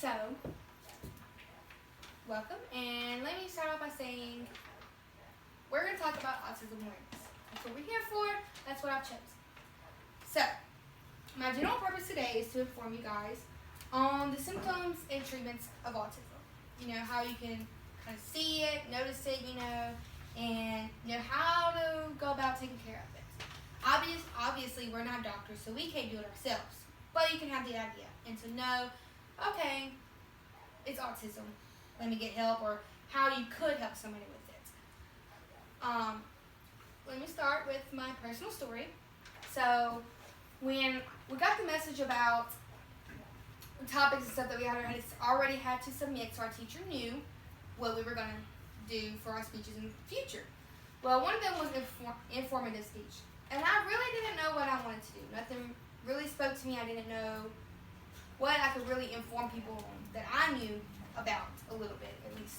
So, welcome, and let me start off by saying we're going to talk about autism awareness. That's what we're here for. That's what I've chosen. So, my general purpose today is to inform you guys on the symptoms and treatments of autism. You know, how you can kind of see it, notice it, and how to go about taking care of it. Obviously, we're not doctors, so we can't do it ourselves. But you can have the idea and to know, okay, it's autism. Let me get help, or how you could help somebody with it. Let me start with my personal story. So, when we got the message about the topics and stuff that we already had to submit, so our teacher knew what we were going to do for our speeches in the future. Well, one of them was informative speech. And I really didn't know what I wanted to do. Nothing really spoke to me. I didn't know what I could really inform people on that I knew about a little bit, at least.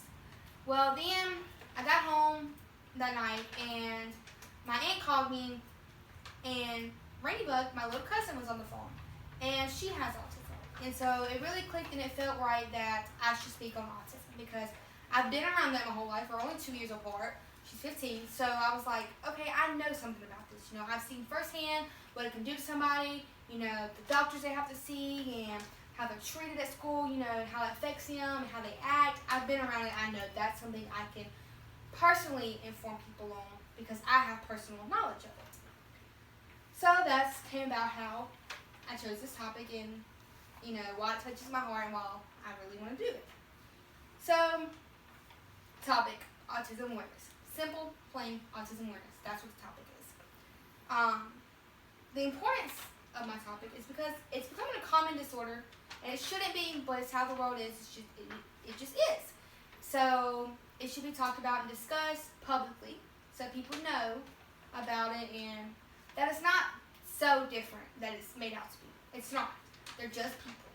Well, then I got home that night, and my aunt called me, and Bug, my little cousin, was on the phone, and she has autism. And so it really clicked, and it felt right that I should speak on autism, because I've been around that my whole life. We're only 2 years apart. She's 15, so I was like, okay, I know something about this. I've seen firsthand what it can do to somebody, the doctors they have to see, and how they're treated at school, and how it affects them, and how they act. I've been around it. I know that's something I can personally inform people on, because I have personal knowledge of it. So that's came about how I chose this topic, and, why it touches my heart, and why I really want to do it. So, topic, autism awareness. Simple, plain autism awareness. That's what the topic is. The importance of my topic is because it's becoming a common disorder, and it shouldn't be, but it's how the world is. It just is. So it should be talked about and discussed publicly, so people know about it, and that it's not so different that it's made out to be. It's not. They're just people.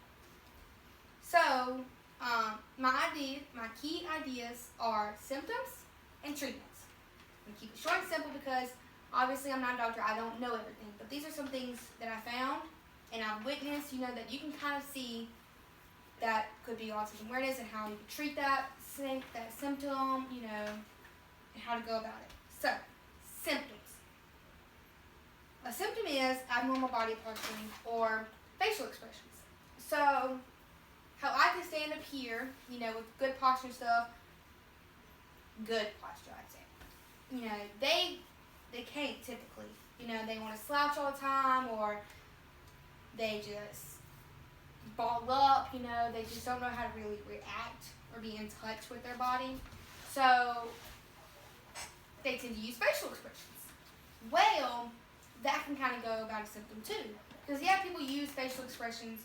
So my key ideas are symptoms and treatments. I'm going to keep it short and simple because obviously I'm not a doctor. I don't know everything. But these are some things that I found and I've witnessed, that you can kind of see that could be autism awareness, and how you can treat that symptom, and how to go about it. So, symptoms. A symptom is abnormal body posturing or facial expressions. So, how I can stand up here, with good posture and stuff, good posture, I'd say. They can't typically. They want to slouch all the time, or they just ball up, they just don't know how to really react or be in touch with their body. So they tend to use facial expressions. Well, that can kind of go about a symptom too. Because people use facial expressions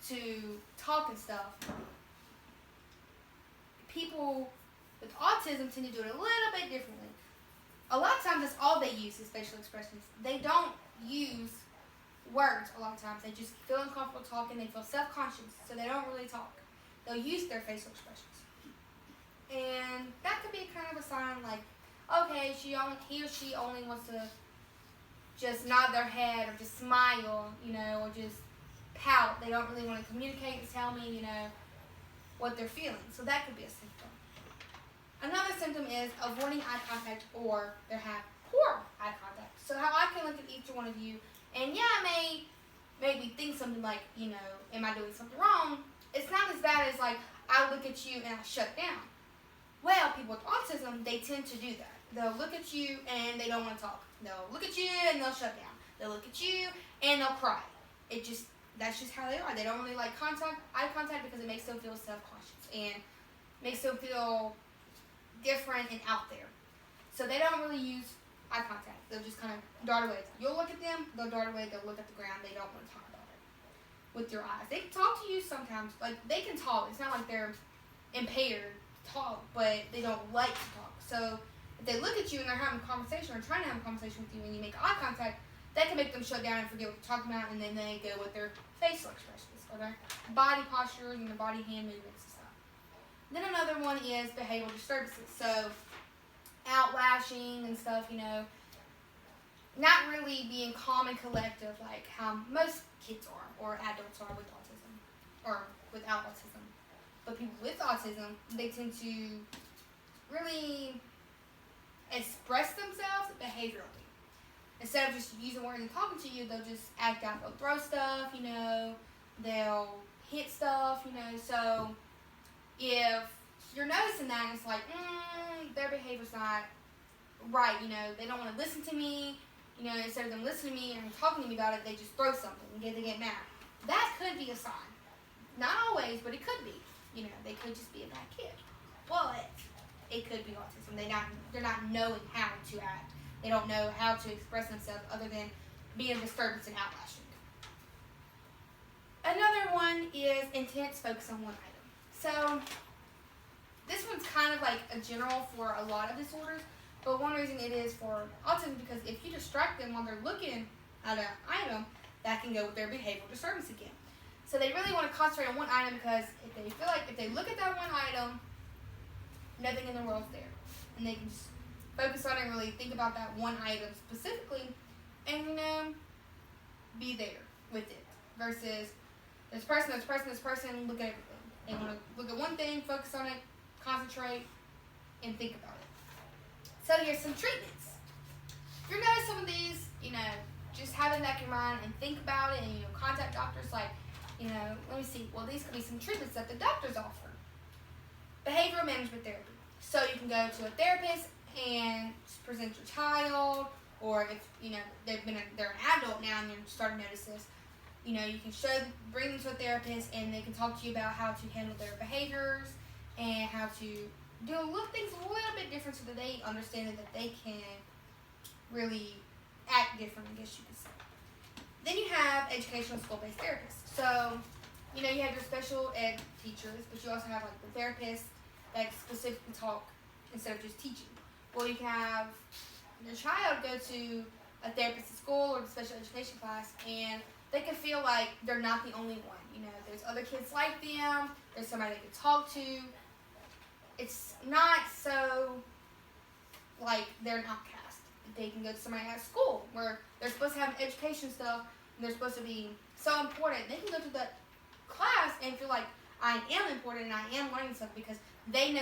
to talk and stuff. People with autism tend to do it a little bit differently. A lot of times that's all they use is facial expressions. They don't use words a lot of times. They just feel uncomfortable talking. They feel self-conscious, so they don't really talk. They'll use their facial expressions. And that could be kind of a sign like, okay, he or she only wants to just nod their head or just smile, or just pout. They don't really want to communicate and tell me, what they're feeling. So that could be a symptom. Another symptom is avoiding eye contact, or they have poor eye contact. So how I can look at each one of you, and maybe think something like, am I doing something wrong? It's not as bad as like, I look at you and I shut down. Well, people with autism, they tend to do that. They'll look at you and they don't want to talk. They'll look at you and they'll shut down. They'll look at you and they'll cry. That's just how they are. They don't really like eye contact because it makes them feel self-conscious and makes them feel different and out there. So they don't really use eye contact. They'll just kind of dart away. You'll look at them, they'll dart away, they'll look at the ground. They don't want to talk about it with your eyes. They can talk to you sometimes. Like, they can talk. It's not like they're impaired to talk, but they don't like to talk. So if they look at you and they're having a conversation or trying to have a conversation with you and you make eye contact, that can make them shut down and forget what you're talking about, and then they go with their facial expressions or their body posture and their body hand movements and stuff. Then another one is behavioral disturbances. So outlashing and stuff, not really being calm and collective like how most kids are or adults are with autism or without autism. But people with autism, they tend to really express themselves behaviorally. Instead of just using words and talking to you, they'll just act out. They'll throw stuff, they'll hit stuff, So if you're noticing that, it's like, their behavior's not right, they don't want to listen to me, instead of them listening to me and talking to me about it, they just throw something and they get mad. That could be a sign. Not always, but it could be. They could just be a bad kid. But it could be autism. They're not knowing how to act. They don't know how to express themselves other than being a disturbance and outlashing. Another one is intense focus on one item. So this one's kind of like a general for a lot of disorders, but one reason it is for autism because if you distract them while they're looking at an item, that can go with their behavioral disturbance again. So they really want to concentrate on one item because if they feel like if they look at that one item, nothing in the world's there. And they can just focus on it and really think about that one item specifically and, be there with it. Versus this person, look at everything. They want to look at one thing, focus on it, concentrate, and think about it. So here's some treatments. If you're noticing some of these, just have it in the back of your mind and think about it and, contact doctors like, let me see. Well, these could be some treatments that the doctors offer. Behavioral management therapy. So you can go to a therapist and present your child, or if, they're an adult now and you're starting to notice this, you can bring them to a therapist and they can talk to you about how to handle their behaviors and how to do things a little bit different so that they understand that they can really act different, I guess you could say. Then you have educational school-based therapists. So, you have your special ed teachers, but you also have like the therapists that specifically talk instead of just teaching. Well, you can have your child go to a therapist at school or the special education class, and they can feel like they're not the only one. There's other kids like them. There's somebody they can talk to. It's not so like they're an outcast. They can go to somebody at school where they're supposed to have education stuff and they're supposed to be so important. They can go to that class and feel like I am important and I am learning something because they know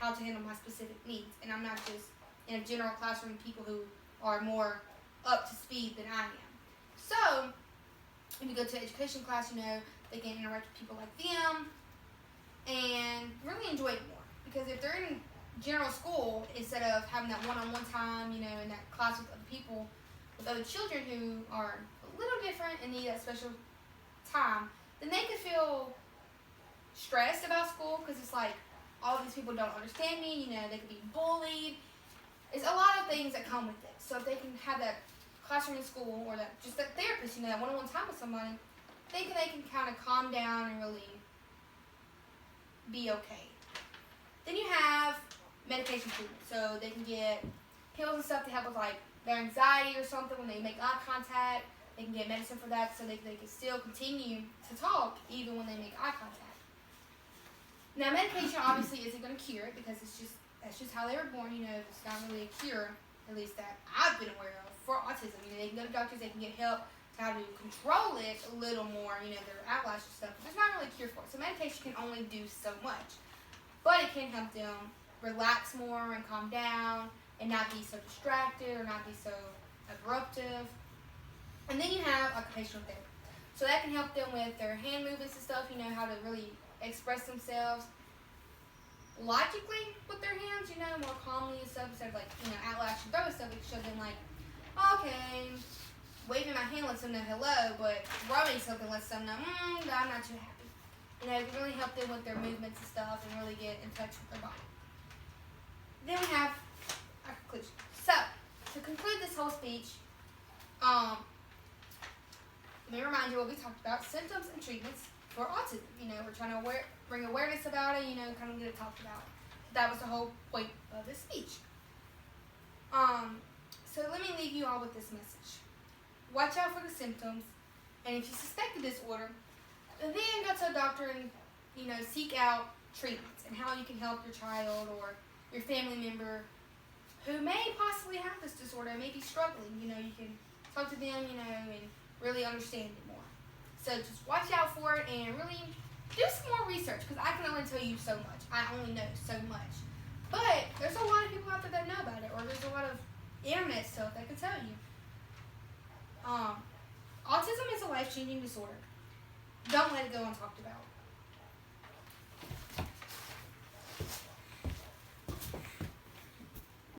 how to handle my specific needs. And I'm not just in a general classroom with people who are more up to speed than I am. So if you go to education class, they can interact with people like them and really enjoy it more. Because if they're in general school, instead of having that one-on-one time, in that class with other people, with other children who are a little different and need that special time, then they could feel stressed about school because it's like, all these people don't understand me, they could be bullied. It's a lot of things that come with it. So if they can have that classroom in school or that therapist, that one-on-one time with somebody, they can kind of calm down and really be okay. Then you have medication treatment. So they can get pills and stuff to help with like their anxiety or something when they make eye contact. They can get medicine for that so they can still continue to talk even when they make eye contact. Now medication obviously isn't going to cure it because that's just how they were born. It's not really a cure, at least that I've been aware of, for autism. They can go to doctors, they can get help to how to control it a little more, their outlash and stuff. But there's not really a cure for it. So medication can only do so much. But it can help them relax more and calm down and not be so distracted or not be so abruptive. And then you have occupational therapy. So that can help them with their hand movements and stuff, how to really express themselves logically with their hands, more calmly and stuff, instead of like, outlash and throw and stuff. It can show them like, okay, waving my hand lets them know hello, but throwing something lets them know, I'm not too happy. It can really help them with their movements and stuff and really get in touch with their body. Then we have our conclusion. So, to conclude this whole speech, let me remind you what we talked about, symptoms and treatments for autism. We're trying to bring awareness about it, kind of get it talked about. That was the whole point of this speech. So let me leave you all with this message. Watch out for the symptoms, and if you suspect a disorder, then go to a doctor and, seek out treatments and how you can help your child or your family member who may possibly have this disorder, may be struggling. You can talk to them, and really understand it more. So just watch out for it and really do some more research, because I can only tell you so much. I only know so much. But there's a lot of people out there that know about it, or there's a lot of internet stuff that can tell you. Autism is a life-changing disorder. Don't let it go untalked about.